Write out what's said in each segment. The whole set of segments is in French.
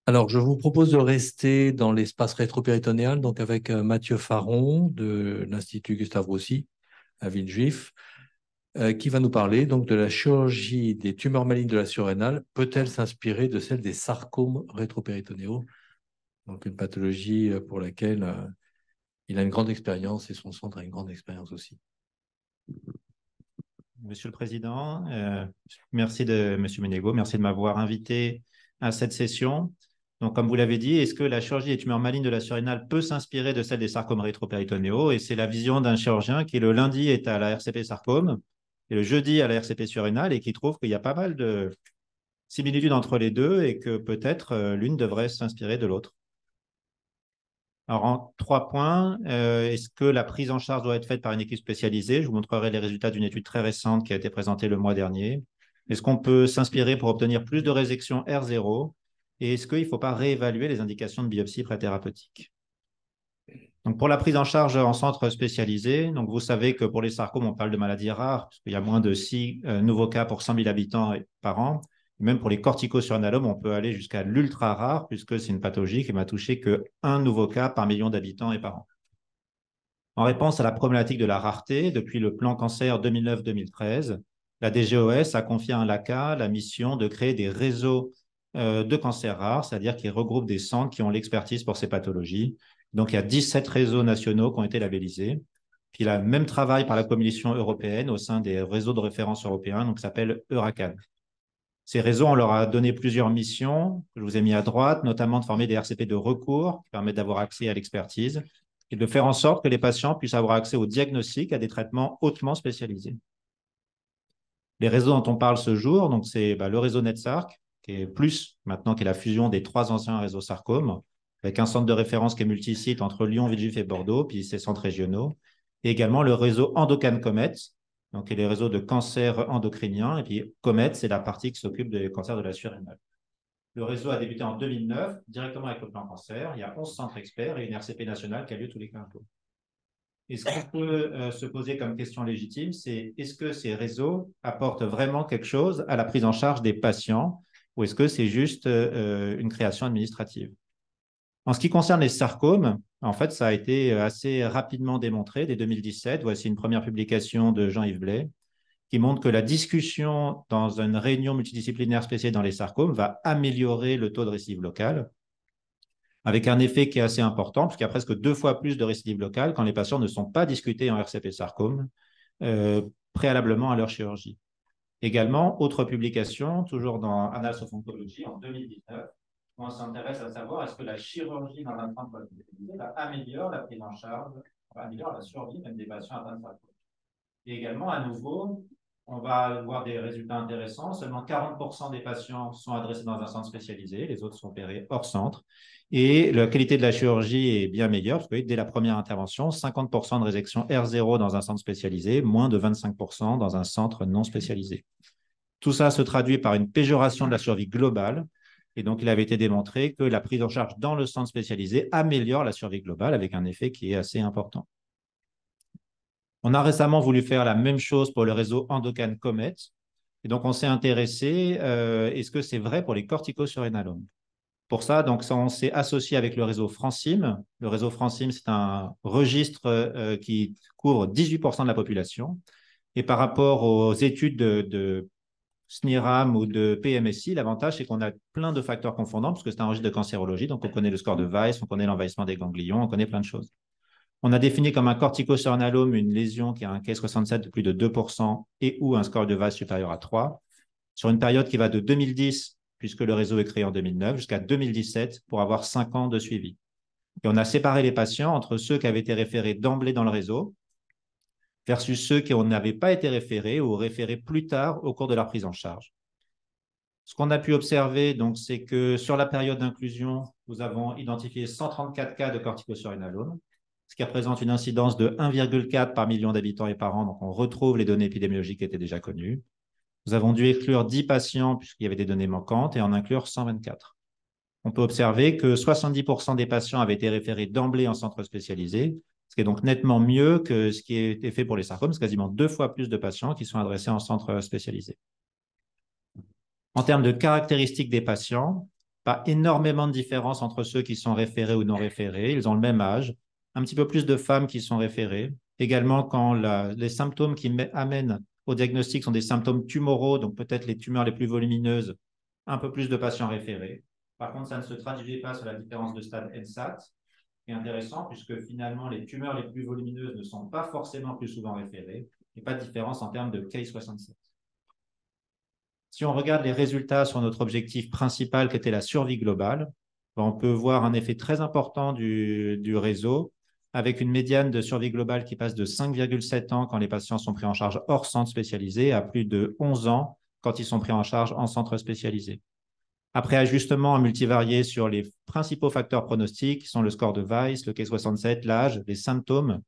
Alors, je vous propose de rester dans l'espace rétropéritonéal, donc avec Mathieu Faron de l'Institut Gustave Roussy à Villejuif, qui va nous parler donc de la chirurgie des tumeurs malignes de la surrénale. Peut-elle s'inspirer de celle des sarcomes rétropéritonéaux, donc une pathologie pour laquelle il a une grande expérience et son centre a une grande expérience aussi. Monsieur le Président, merci de Monsieur Ménégo, merci de m'avoir invité à cette session. Donc, comme vous l'avez dit, est-ce que la chirurgie des tumeurs malignes de la surrénale peut s'inspirer de celle des sarcomes rétropéritonéaux? Et c'est la vision d'un chirurgien qui, le lundi, est à la RCP sarcome et le jeudi à la RCP surrénale et qui trouve qu'il y a pas mal de similitudes entre les deux et que peut-être l'une devrait s'inspirer de l'autre. Alors, en 3 points, est-ce que la prise en charge doit être faite par une équipe spécialisée? Je vous montrerai les résultats d'une étude très récente qui a été présentée le mois dernier. Est-ce qu'on peut s'inspirer pour obtenir plus de résections R0? Et est-ce qu'il ne faut pas réévaluer les indications de biopsie préthérapeutique? Donc, pour la prise en charge en centre spécialisé, donc vous savez que pour les sarcomes, on parle de maladies rares, puisqu'il y a moins de 6 nouveaux cas pour 100 000 habitants par an. Même pour les corticosurrénalomes, on peut aller jusqu'à l'ultra rare, puisque c'est une pathologie qui m'a touché qu'un nouveau cas par million d'habitants et par an. En réponse à la problématique de la rareté, depuis le plan cancer 2009-2013, la DGOS a confié à l'ACA la mission de créer des réseaux de cancers rares, c'est-à-dire qui regroupent des centres qui ont l'expertise pour ces pathologies. Donc, il y a 17 réseaux nationaux qui ont été labellisés. Puis, il y a le même travail par la Commission européenne au sein des réseaux de référence européens, donc qui s'appelle Euracan. Ces réseaux, on leur a donné plusieurs missions, que je vous ai mis à droite, notamment de former des RCP de recours qui permettent d'avoir accès à l'expertise et de faire en sorte que les patients puissent avoir accès au diagnostic, à des traitements hautement spécialisés. Les réseaux dont on parle ce jour, donc c'est le réseau NetSarc, qui est plus maintenant qui est la fusion des 3 anciens réseaux sarcomes, avec un centre de référence qui est multisite entre Lyon, Villejuif et Bordeaux, puis ses centres régionaux, et également le réseau Endocan Comet, donc qui est les réseaux de cancer endocrinien, et puis Comet, c'est la partie qui s'occupe des cancers de la surrénale. Le réseau a débuté en 2009, directement avec le plan cancer. Il y a 11 centres experts et une RCP nationale qui a lieu tous les 15 jours. Et ce qu'on peut se poser comme question légitime, c'est est-ce que ces réseaux apportent vraiment quelque chose à la prise en charge des patients ou est-ce que c'est juste une création administrative? En ce qui concerne les sarcomes, en fait, ça a été assez rapidement démontré dès 2017. Voici une première publication de Jean-Yves Blais qui montre que la discussion dans une réunion multidisciplinaire spécialisée dans les sarcomes va améliorer le taux de récidive locale, avec un effet qui est assez important, puisqu'il y a presque 2 fois plus de récidive locale quand les patients ne sont pas discutés en RCP sarcome préalablement à leur chirurgie. Également, autre publication, toujours dans Annals of Oncology en 2019, où on s'intéresse à savoir est-ce que la chirurgie dans un centre spécialisé améliore la prise en charge, améliore la survie même des patients atteints de sarcome. Et également, à nouveau, on va avoir des résultats intéressants. Seulement 40% des patients sont adressés dans un centre spécialisé, les autres sont opérés hors centre. Et la qualité de la chirurgie est bien meilleure, parce que dès la première intervention, 50% de résection R0 dans un centre spécialisé, moins de 25% dans un centre non spécialisé. Tout ça se traduit par une péjoration de la survie globale. Et donc, il avait été démontré que la prise en charge dans le centre spécialisé améliore la survie globale avec un effet qui est assez important. On a récemment voulu faire la même chose pour le réseau Endocan Comet. Et donc, on s'est intéressé, est-ce que c'est vrai pour les corticosurrénalomes? Pour ça, donc, on s'est associé avec le réseau Francim. Le réseau Francim, c'est un registre qui couvre 18% de la population. Et par rapport aux études de SNIRAM ou de PMSI, l'avantage, c'est qu'on a plein de facteurs confondants, parce que c'est un registre de cancérologie. Donc, on connaît le score de Weiss, on connaît l'envahissement des ganglions, on connaît plein de choses. On a défini comme un corticosurrénalome une lésion qui a un Ki-67 de plus de 2% et ou un score de Weiss supérieur à 3, sur une période qui va de 2010, puisque le réseau est créé en 2009, jusqu'à 2017 pour avoir 5 ans de suivi. Et on a séparé les patients entre ceux qui avaient été référés d'emblée dans le réseau versus ceux qui n'avaient pas été référés ou référés plus tard au cours de leur prise en charge. Ce qu'on a pu observer, donc, c'est que sur la période d'inclusion, nous avons identifié 134 cas de corticosurrénalome, ce qui représente une incidence de 1,4 par million d'habitants et par an. Donc, on retrouve les données épidémiologiques qui étaient déjà connues. Nous avons dû exclure 10 patients puisqu'il y avait des données manquantes et en inclure 124. On peut observer que 70% des patients avaient été référés d'emblée en centre spécialisé, ce qui est donc nettement mieux que ce qui a été fait pour les sarcomes. C'est quasiment 2 fois plus de patients qui sont adressés en centre spécialisé. En termes de caractéristiques des patients, Pas énormément de différence entre ceux qui sont référés ou non référés. Ils ont le même âge. Un petit peu plus de femmes qui sont référées. Également, quand les symptômes qui amènent au diagnostic sont des symptômes tumoraux, donc peut-être les tumeurs les plus volumineuses, un peu plus de patients référés. Par contre, ça ne se traduit pas sur la différence de stade NSAT, qui est intéressant puisque finalement, les tumeurs les plus volumineuses ne sont pas forcément plus souvent référées et pas de différence en termes de Ki-67. Si on regarde les résultats sur notre objectif principal qui était la survie globale, on peut voir un effet très important du réseau avec une médiane de survie globale qui passe de 5,7 ans quand les patients sont pris en charge hors centre spécialisé à plus de 11 ans quand ils sont pris en charge en centre spécialisé. Après ajustement multivarié sur les principaux facteurs pronostiques, qui sont le score de Weiss, le Ki-67, l'âge, les symptômes,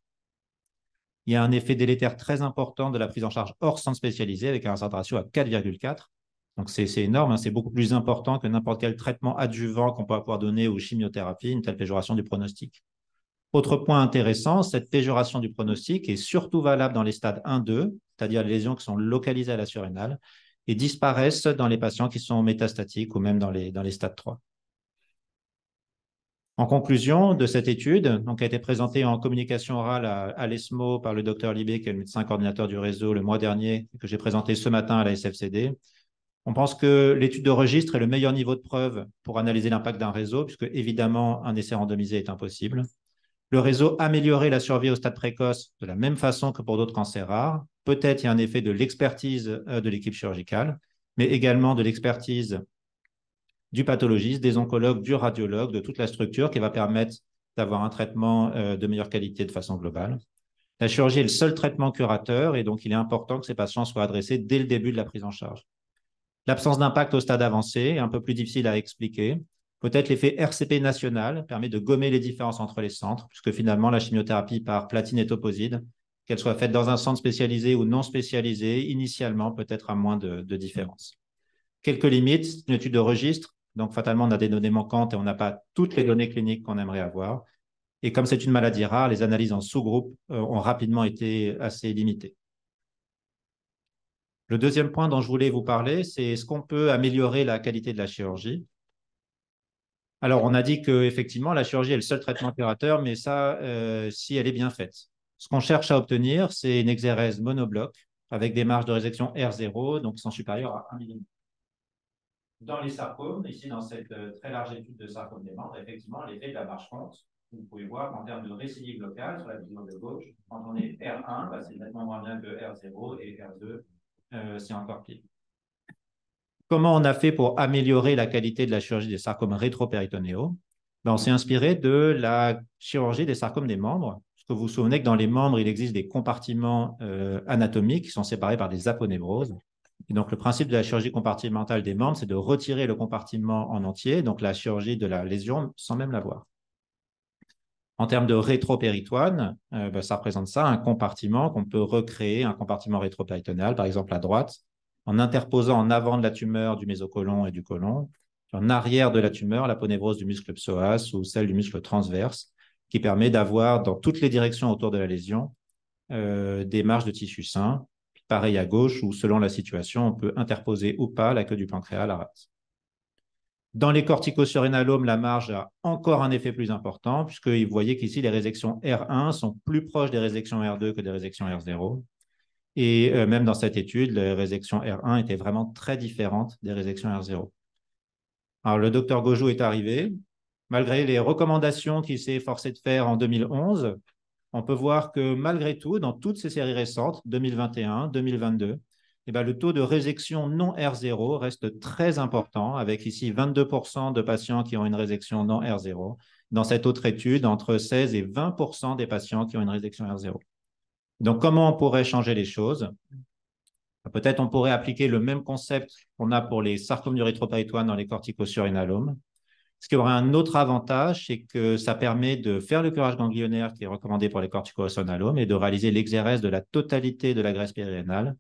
il y a un effet délétère très important de la prise en charge hors centre spécialisé avec un hazard ratio à 4,4. Donc, c'est énorme, hein, c'est beaucoup plus important que n'importe quel traitement adjuvant qu'on peut pouvoir donner aux chimiothérapies, une telle péjoration du pronostic. Autre point intéressant, cette péjoration du pronostic est surtout valable dans les stades 1-2, c'est-à-dire les lésions qui sont localisées à la surrénale, et disparaissent dans les patients qui sont métastatiques ou même dans les stades 3. En conclusion de cette étude, donc, qui a été présentée en communication orale à l'ESMO par le Dr Libé, qui est le médecin coordinateur du réseau le mois dernier, que j'ai présenté ce matin à la SFCD, on pense que l'étude de registre est le meilleur niveau de preuve pour analyser l'impact d'un réseau, puisque évidemment, un essai randomisé est impossible. Le réseau améliorait la survie au stade précoce de la même façon que pour d'autres cancers rares. Peut-être il y a un effet de l'expertise de l'équipe chirurgicale, mais également de l'expertise du pathologiste, des oncologues, du radiologue, de toute la structure qui va permettre d'avoir un traitement de meilleure qualité de façon globale. La chirurgie est le seul traitement curateur et donc il est important que ces patients soient adressés dès le début de la prise en charge. L'absence d'impact au stade avancé est un peu plus difficile à expliquer. Peut-être l'effet RCP national permet de gommer les différences entre les centres, puisque finalement la chimiothérapie par platine et toposide, qu'elle soit faite dans un centre spécialisé ou non spécialisé, initialement peut-être à moins de différences. Quelques limites, une étude de registre, donc fatalement on a des données manquantes et on n'a pas toutes les données cliniques qu'on aimerait avoir. Et comme c'est une maladie rare, les analyses en sous-groupe ont rapidement été assez limitées. Le deuxième point dont je voulais vous parler, c'est est-ce qu'on peut améliorer la qualité de la chirurgie? Alors, on a dit qu'effectivement, la chirurgie est le seul traitement curateur, mais ça, si elle est bien faite. Ce qu'on cherche à obtenir, c'est une exérèse monobloc avec des marges de résection R0, donc qui sont supérieures à 1 mm. Dans les sarcomes, ici, dans cette très large étude de sarcome des membres, effectivement, l'effet de la marge compte. Vous pouvez voir qu'en termes de récidive locale, sur la vision de gauche, quand on est R1, bah, c'est nettement moins bien que R0 et R2. C'est encore pire. Comment on a fait pour améliorer la qualité de la chirurgie des sarcomes rétropéritonéaux? On s'est inspiré de la chirurgie des sarcomes des membres. Parce que vous vous souvenez que dans les membres, il existe des compartiments anatomiques qui sont séparés par des aponévroses. Et donc, le principe de la chirurgie compartimentale des membres, c'est de retirer le compartiment en entier, donc la chirurgie de la lésion, sans même la voir. En termes de rétropéritoine, ça représente ça, un compartiment qu'on peut recréer, un compartiment rétropéritonéal, par exemple à droite, en interposant en avant de la tumeur du mésocolon et du côlon, en arrière de la tumeur, l'aponévrose du muscle psoas ou celle du muscle transverse, qui permet d'avoir dans toutes les directions autour de la lésion des marges de tissu sain. Pareil à gauche, où selon la situation, on peut interposer ou pas la queue du pancréas à la rate. Dans les corticosurrénalomes, la marge a encore un effet plus important, puisque vous voyez qu'ici, les résections R1 sont plus proches des résections R2 que des résections R0. Et même dans cette étude, les résections R1 étaient vraiment très différentes des résections R0. Alors, le docteur Gojou est arrivé. Malgré les recommandations qu'il s'est efforcé de faire en 2011, on peut voir que malgré tout, dans toutes ces séries récentes, 2021, 2022, le taux de résection non R0 reste très important, avec ici 22% de patients qui ont une résection non R0. Dans cette autre étude, entre 16 et 20% des patients qui ont une résection R0. Donc, comment on pourrait changer les choses? Peut-être on pourrait appliquer le même concept qu'on a pour les sarcomes du rétropéritoine dans les corticosurrénalomes. Ce qui aurait un autre avantage, c'est que ça permet de faire le curage ganglionnaire qui est recommandé pour les corticosurrénalomes et de réaliser l'exérèse de la totalité de la graisse périrénale.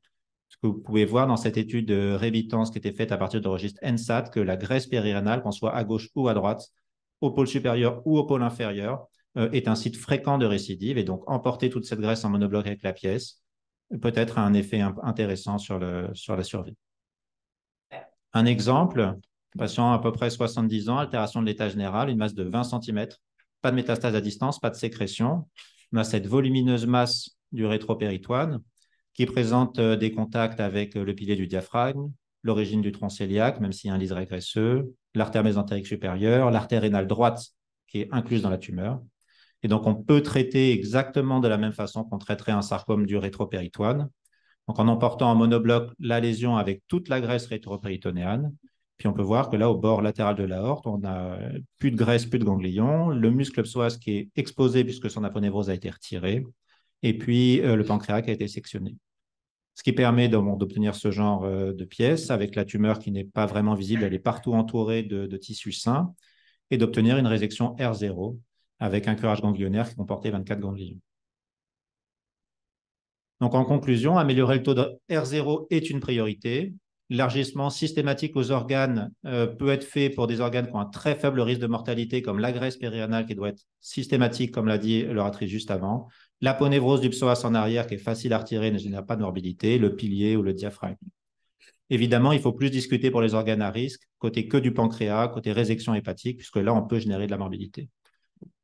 Ce que vous pouvez voir dans cette étude de révitance qui était faite à partir de registre NSAT, que la graisse périrénale, qu'on soit à gauche ou à droite, au pôle supérieur ou au pôle inférieur, est un site fréquent de récidive. Et donc, emporter toute cette graisse en monobloc avec la pièce peut-être a un effet intéressant sur la survie. Un exemple, Patient à peu près 70 ans, altération de l'état général, une masse de 20 cm, pas de métastase à distance, pas de sécrétion. On a cette volumineuse masse du rétropéritoine qui présente des contacts avec le pilier du diaphragme, l'origine du tronc cœliaque, même s'il y a un lys régresseux, l'artère mésentérique supérieure, l'artère rénale droite qui est incluse dans la tumeur. Et donc, on peut traiter exactement de la même façon qu'on traiterait un sarcome du rétropéritoine. Donc, en emportant en monobloc la lésion avec toute la graisse rétropéritonéale. Puis, on peut voir que là, au bord latéral de l'aorte, on a plus de graisse, plus de ganglions, le muscle psoas qui est exposé puisque son aponévrose a été retirée, et puis le pancréas qui a été sectionné. Ce qui permet d'obtenir ce genre de pièces avec la tumeur qui n'est pas vraiment visible, elle est partout entourée de tissus sains, et d'obtenir une résection R0 avec un curage ganglionnaire qui comportait 24 ganglions. Donc, en conclusion, améliorer le taux de R0 est une priorité. L'élargissement systématique aux organes peut être fait pour des organes qui ont un très faible risque de mortalité, comme la graisse périanale qui doit être systématique, comme l'a dit l'oratrice juste avant, l'aponévrose du psoas en arrière qui est facile à retirer, ne génère pas de morbidité, le pilier ou le diaphragme. Évidemment, il faut plus discuter pour les organes à risque, côté que du pancréas, côté résection hépatique, puisque là, on peut générer de la morbidité.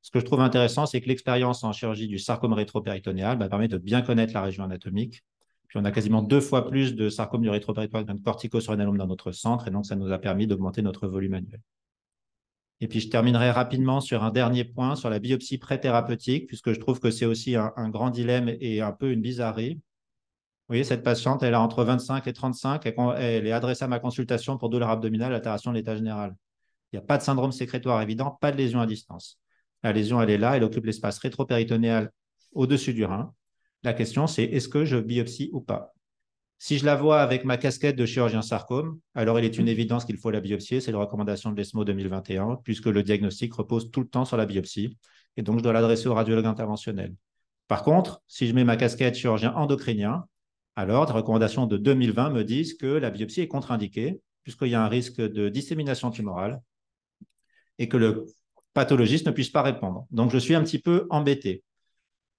Ce que je trouve intéressant, c'est que l'expérience en chirurgie du sarcome rétropéritonéal permet de bien connaître la région anatomique. Puis on a quasiment 2 fois plus de sarcome du rétropéritonéal qu'un corticosurrénalome dans notre centre, et donc ça nous a permis d'augmenter notre volume annuel. Et puis je terminerai rapidement sur un dernier point, sur la biopsie pré-thérapeutique, puisque je trouve que c'est aussi un grand dilemme et un peu une bizarrerie. Vous voyez, cette patiente, elle a entre 25 et 35, elle est adressée à ma consultation pour douleur abdominale, altération de l'état général. Il n'y a pas de syndrome sécrétoire évident, pas de lésion à distance. La lésion, elle est là, elle occupe l'espace rétropéritonéal au-dessus du rein. La question, c'est est-ce que je biopsie ou pas? Si je la vois avec ma casquette de chirurgien sarcome, alors il est une évidence qu'il faut la biopsier. C'est la recommandation de l'ESMO 2021, puisque le diagnostic repose tout le temps sur la biopsie. Et donc, je dois l'adresser au radiologue interventionnel. Par contre, si je mets ma casquette chirurgien endocrinien, alors les recommandations de 2020 me disent que la biopsie est contre-indiquée, puisqu'il y a un risque de dissémination tumorale et que le pathologiste ne puisse pas répondre. Donc, je suis un petit peu embêté.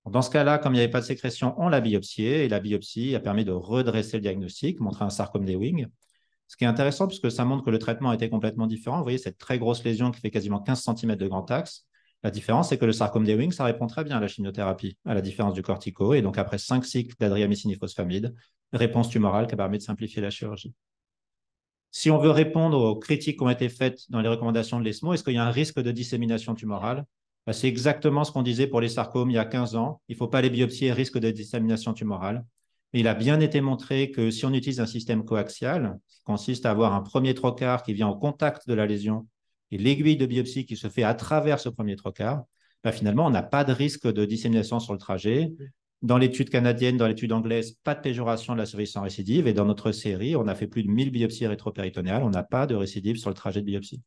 Dans ce cas-là, comme il n'y avait pas de sécrétion, on l'a biopsié et la biopsie a permis de redresser le diagnostic, montrer un sarcome des Ewing. Ce qui est intéressant puisque ça montre que le traitement était complètement différent. Vous voyez cette très grosse lésion qui fait quasiment 15 cm de grand axe. La différence, c'est que le sarcome des Ewing, ça répond très bien à la chimiothérapie, à la différence du cortico. Et donc, après 5 cycles d'adriamycine phosphamide, réponse tumorale qui a permis de simplifier la chirurgie. Si on veut répondre aux critiques qui ont été faites dans les recommandations de l'ESMO, est-ce qu'il y a un risque de dissémination tumorale? C'est exactement ce qu'on disait pour les sarcomes il y a 15 ans. Il ne faut pas les biopsier, risque de dissémination tumorale. Mais il a bien été montré que si on utilise un système coaxial, qui consiste à avoir un premier trocar qui vient au contact de la lésion et l'aiguille de biopsie qui se fait à travers ce premier trocar, finalement, on n'a pas de risque de dissémination sur le trajet. Dans l'étude canadienne, dans l'étude anglaise, pas de péjoration de la surveillance en récidive. Et dans notre série, on a fait plus de 1000 biopsies rétropéritonéales. On n'a pas de récidive sur le trajet de biopsie.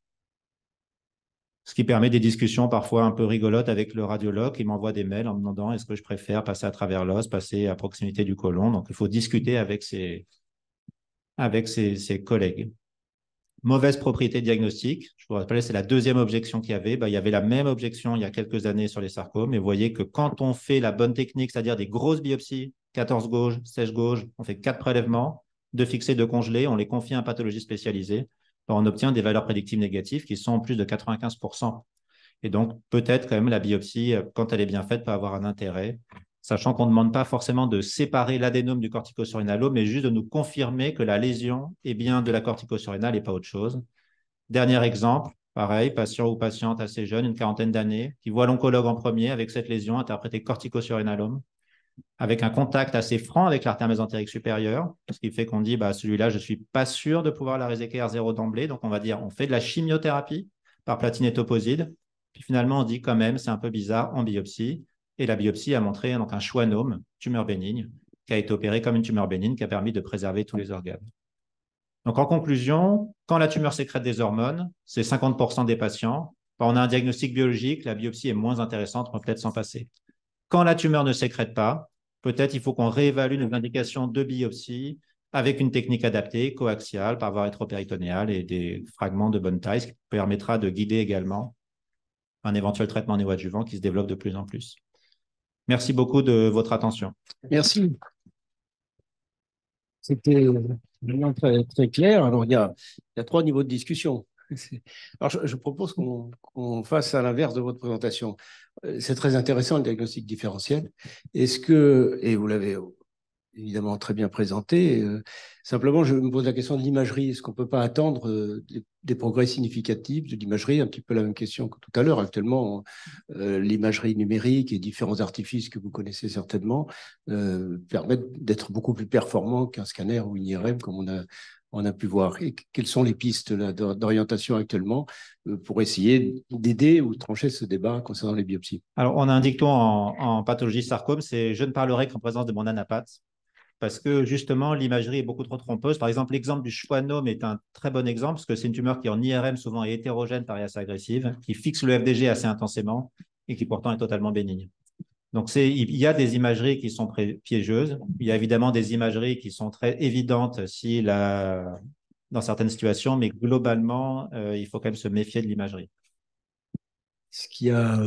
Ce qui permet des discussions parfois un peu rigolotes avec le radiologue qui m'envoie des mails en me demandant est-ce que je préfère passer à travers l'os, passer à proximité du côlon. Donc, il faut discuter avec ses collègues. Mauvaise propriété diagnostique. Je vous rappelle, c'est la deuxième objection qu'il y avait. Il y avait la même objection il y a quelques années sur les sarcomes. Et vous voyez que quand on fait la bonne technique, c'est-à-dire des grosses biopsies, 14 gauges, 16 gauges, on fait 4 prélèvements, 2 fixés, 2 congelés, on les confie à un pathologiste spécialisé, on obtient des valeurs prédictives négatives qui sont en plus de 95%. Et donc, peut-être quand même la biopsie, quand elle est bien faite, peut avoir un intérêt, sachant qu'on ne demande pas forcément de séparer l'adénome du corticosurrénalome, mais juste de nous confirmer que la lésion est bien de la corticosurrénale et pas autre chose. Dernier exemple, pareil, patient ou patiente assez jeune, une quarantaine d'années, qui voit l'oncologue en premier avec cette lésion interprétée corticosurrénalome, avec un contact assez franc avec l'artère mésentérique supérieure, ce qui fait qu'on dit, celui-là, je ne suis pas sûr de pouvoir la réséquer R0 d'emblée, donc on va dire, on fait de la chimiothérapie par platine et toposide, puis finalement, on dit quand même, c'est un peu bizarre en biopsie, et la biopsie a montré donc un schwannome, tumeur bénigne, qui a été opérée comme une tumeur bénigne, qui a permis de préserver tous les organes. Donc en conclusion, quand la tumeur sécrète des hormones, c'est 50% des patients. Quand on a un diagnostic biologique, la biopsie est moins intéressante, on peut peut-être s'en passer. Quand la tumeur ne sécrète pas, peut-être il faut qu'on réévalue nos indications de biopsie avec une technique adaptée, coaxiale, par voie rétropéritonéale et des fragments de bonne taille, ce qui permettra de guider également un éventuel traitement néoadjuvant qui se développe de plus en plus. Merci beaucoup de votre attention. Merci. C'était vraiment très, très clair. Alors, il y a 3 niveaux de discussion. Alors, je propose qu'on fasse à l'inverse de votre présentation. C'est très intéressant le diagnostic différentiel. Est-ce que, et vous l'avez évidemment très bien présenté, simplement je me pose la question de l'imagerie. Est-ce qu'on ne peut pas attendre des progrès significatifs de l'imagerie? Un petit peu la même question que tout à l'heure. Actuellement, l'imagerie numérique et différents artifices que vous connaissez certainement permettent d'être beaucoup plus performants qu'un scanner ou une IRM comme on a pu voir. Et quelles sont les pistes d'orientation actuellement pour essayer d'aider ou de trancher ce débat concernant les biopsies? Alors, on a un dicton en pathologie sarcome, c'est « je ne parlerai qu'en présence de mon anapathe ». Parce que justement, l'imagerie est beaucoup trop trompeuse. Par exemple, l'exemple du schwannome est un très bon exemple, parce que c'est une tumeur qui, en IRM, souvent est hétérogène par assez agressive, qui fixe le FDG assez intensément et qui pourtant est totalement bénigne. Donc, il y a des imageries qui sont piégeuses. Il y a évidemment des imageries qui sont très évidentes dans certaines situations, mais globalement, il faut quand même se méfier de l'imagerie. Est-ce qu'il y a,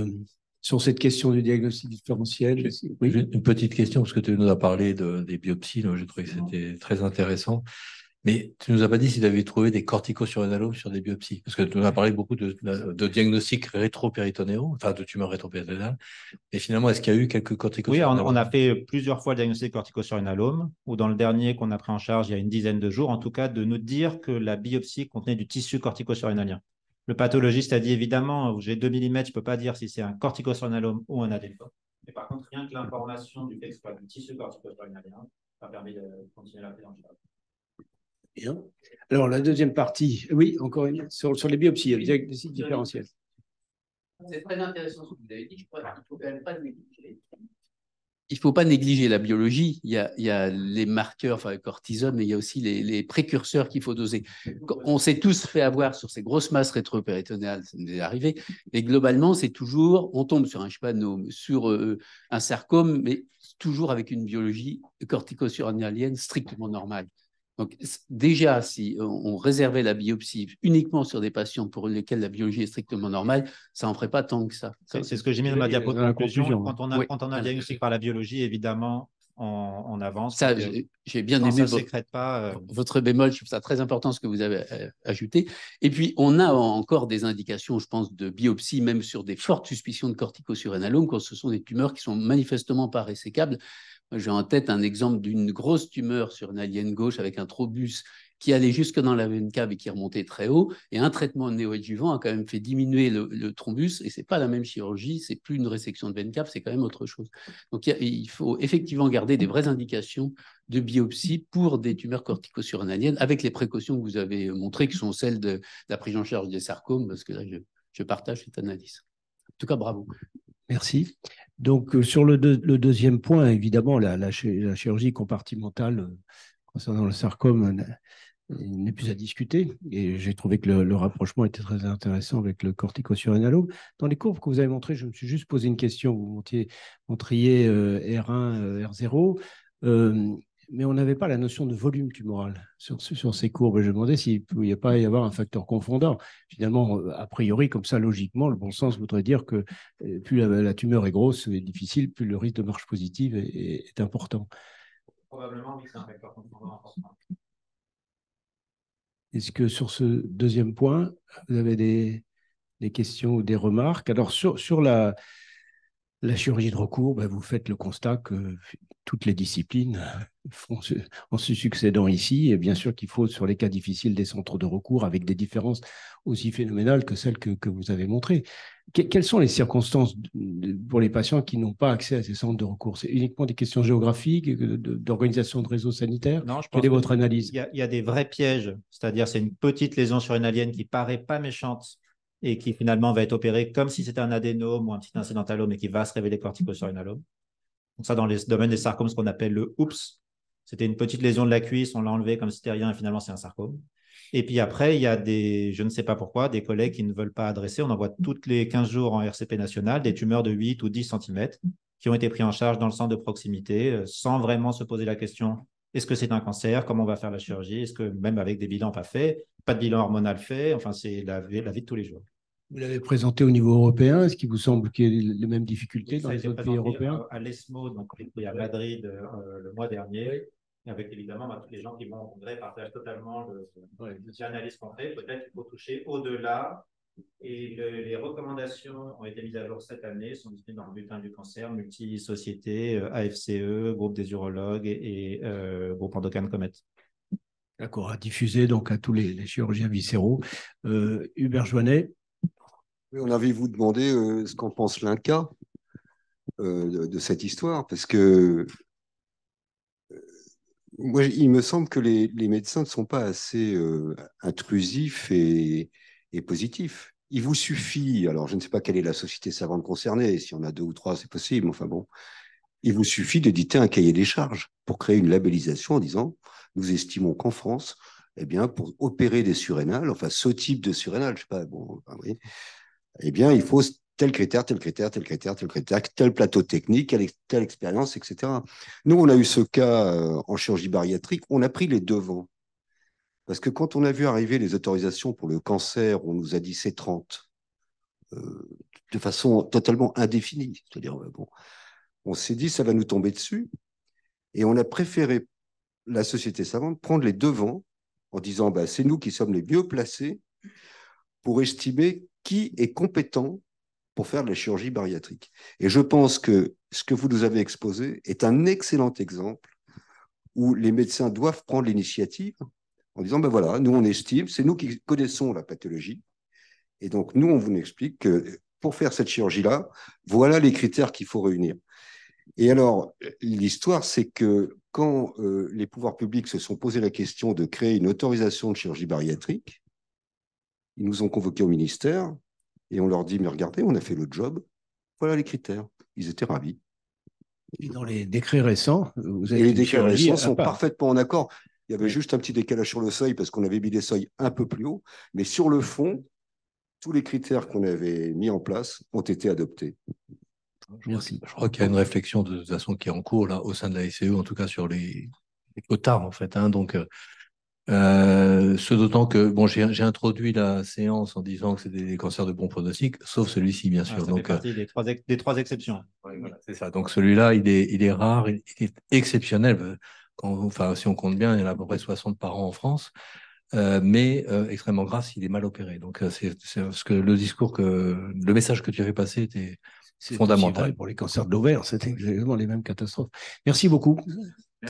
sur cette question du diagnostic différentiel, oui. Une petite question, parce que tu nous as parlé des biopsies, donc j'ai trouvé que c'était très intéressant. Mais tu ne nous as pas dit si tu avais trouvé des corticosurrénalomes sur des biopsies, parce que tu nous as parlé beaucoup de diagnostics rétropéritonéaux, enfin de tumeurs rétropéritonéales. Et finalement, est-ce qu'il y a eu quelques corticosurrénalomes? Oui, on a fait plusieurs fois le diagnostic corticosurrénalome, ou dans le dernier qu'on a pris en charge il y a une dizaine de jours, en tout cas, de nous dire que la biopsie contenait du tissu corticosurrénalien. Le pathologiste a dit évidemment, j'ai 2 mm, je ne peux pas dire si c'est un corticosurrénalome ou un adénome. Mais par contre, rien que l'information du fait que ce soit du tissu corticosurrénalien, ça permet de continuer la prise en charge. Bien. Alors, la deuxième partie, oui, encore une, sur les biopsies, le diagnostic différentiel. C'est très intéressant ce que vous avez dit. Je crois qu'il ne faut quand même pas négliger. Il ne faut pas négliger la biologie. Il y a les marqueurs, enfin le cortisone, mais il y a aussi les précurseurs qu'il faut doser. On s'est tous fait avoir sur ces grosses masses rétropéritonéales, ça nous est arrivé. Mais globalement, c'est toujours, on tombe sur un schwannome, sur un sarcome, mais toujours avec une biologie corticosurrénalienne strictement normale. Donc déjà, si on réservait la biopsie uniquement sur des patients pour lesquels la biologie est strictement normale, ça n'en ferait pas tant que ça. C'est ce que j'ai mis dans ma diapo de conclusion. Quand on a un diagnostic par la biologie, évidemment, on avance. Ça, j'ai bien aimé votre bémol. Je trouve ça très important ce que vous avez ajouté. Et puis, on a encore des indications, je pense, de biopsie, même sur des fortes suspicions de corticosurrénalome, quand ce sont des tumeurs qui sont manifestement pas résécables. J'ai en tête un exemple d'une grosse tumeur sur une aliène gauche avec un trobus qui allait jusque dans la veine cave et qui remontait très haut. Et un traitement néoadjuvant a quand même fait diminuer le thrombus. Et ce n'est pas la même chirurgie, ce n'est plus une résection de veine cave, c'est quand même autre chose. Donc il faut effectivement garder des vraies indications de biopsie pour des tumeurs corticosurrénaliennes avec les précautions que vous avez montrées, qui sont celles de la prise en charge des sarcomes, parce que là, je partage cette analyse. En tout cas, bravo. Merci. Donc, sur le deuxième point, évidemment, la chirurgie compartimentale concernant le sarcome n'est plus à discuter. Et j'ai trouvé que le rapprochement était très intéressant avec le corticosurrénalome. Dans les courbes que vous avez montrées, je me suis juste posé une question. Vous montriez R1, R0. Mais on n'avait pas la notion de volume tumoral sur ces courbes. Je me demandais s'il ne pouvait pas y avoir un facteur confondant. Finalement, a priori, comme ça, logiquement, le bon sens voudrait dire que plus la tumeur est grosse et difficile, plus le risque de marche positive est important. Probablement, oui, c'est un facteur confondant important. Est-ce que sur ce deuxième point, vous avez des questions ou des remarques? Alors, sur la chirurgie de recours, ben, vous faites le constat que toutes les disciplines en se succédant ici, et bien sûr qu'il faut, sur les cas difficiles des centres de recours, avec des différences aussi phénoménales que celles que vous avez montrées. Quelles sont les circonstances pour les patients qui n'ont pas accès à ces centres de recours? C'est uniquement des questions géographiques, d'organisation de réseau sanitaire? Non, je pense Quelle est votre analyse? Il y a des vrais pièges, c'est-à-dire c'est une petite lésion surrénalienne qui paraît pas méchante et qui finalement va être opérée comme si c'était un adénome ou un petit incidentalome et qui va se révéler corticosurrénalome. Donc ça, dans les domaines des sarcomes, ce qu'on appelle le OUPS, c'était une petite lésion de la cuisse, on l'a enlevé comme si c'était rien et finalement c'est un sarcome. Et puis après, il y a je ne sais pas pourquoi, des collègues qui ne veulent pas adresser. On envoie toutes les 15 jours en RCP national des tumeurs de 8 ou 10 cm qui ont été pris en charge dans le centre de proximité sans vraiment se poser la question, est-ce que c'est un cancer? Comment on va faire la chirurgie? Est-ce que même avec des bilans pas faits, pas de bilan hormonal fait? Enfin, c'est la vie de tous les jours. Vous l'avez présenté au niveau européen. Est-ce qu'il vous semble qu'il y ait les mêmes difficultés dans les autres pays européens? À l'ESMO, donc à Madrid le mois dernier. Et avec évidemment tous les gens qui vont au congrès partagent totalement l'analyse qu'on fait. Peut-être qu'il faut toucher au-delà. Et les recommandations ont été mises à jour cette année, sont disponibles dans le bulletin du cancer, multi-sociétés, AFCE, groupe des urologues et groupe Endocrine Comet. D'accord, à diffuser donc à tous les chirurgiens viscéraux. Hubert Joannet. Oui, on avait vous demandé ce qu'en pense l'INCa de cette histoire, parce que moi, il me semble que les médecins ne sont pas assez intrusifs et positifs. Il vous suffit, alors je ne sais pas quelle est la société savante concernée, si on a 2 ou 3, c'est possible, enfin bon, il vous suffit d'éditer un cahier des charges pour créer une labellisation en disant, nous estimons qu'en France, eh bien, pour opérer des surrénales, enfin ce type de surrénale, je sais pas, bon, enfin, oui, eh bien, il faut tel critère, tel critère, tel critère, tel critère, tel plateau technique, telle expérience, etc. Nous, on a eu ce cas en chirurgie bariatrique, on a pris les devants. Parce que quand on a vu arriver les autorisations pour le cancer, on nous a dit c'est 30, de façon totalement indéfinie. C'est-à-dire, bon, on s'est dit ça va nous tomber dessus, et on a préféré, la société savante, prendre les devants en disant bah, c'est nous qui sommes les mieux placés pour estimer qui est compétent pour faire de la chirurgie bariatrique. Et je pense que ce que vous nous avez exposé est un excellent exemple où les médecins doivent prendre l'initiative en disant, ben voilà, nous on estime, c'est nous qui connaissons la pathologie, et donc nous on vous explique que pour faire cette chirurgie-là, voilà les critères qu'il faut réunir. Et alors, l'histoire, c'est que quand les pouvoirs publics se sont posé la question de créer une autorisation de chirurgie bariatrique, ils nous ont convoqués au ministère, et on leur dit, mais regardez, on a fait le job, voilà les critères. Ils étaient ravis. Et dans les décrets récents, vous êtes et les décrets récents sont parfaitement en accord. Il y avait juste un petit décalage sur le seuil parce qu'on avait mis des seuils un peu plus hauts, mais sur le fond, tous les critères qu'on avait mis en place ont été adoptés. Merci. Je crois qu'il y a une réflexion de toute façon qui est en cours là, au sein de la SCE, en tout cas sur les quotas en fait. Hein, donc, ce d'autant que bon, j'ai introduit la séance en disant que c'était des cancers de bon pronostic, sauf celui-ci bien sûr. Ça fait partie des trois exceptions. Ouais, voilà, c'est ça. Donc celui-là, il est rare, il est exceptionnel. Enfin, si on compte bien, il y en a à peu près 60 par an en France. Mais extrêmement grave s'il est mal opéré. Donc c'est ce que le message que tu avais passé était fondamental pour les cancers de l'ovaire, c'était exactement les mêmes catastrophes. Merci beaucoup.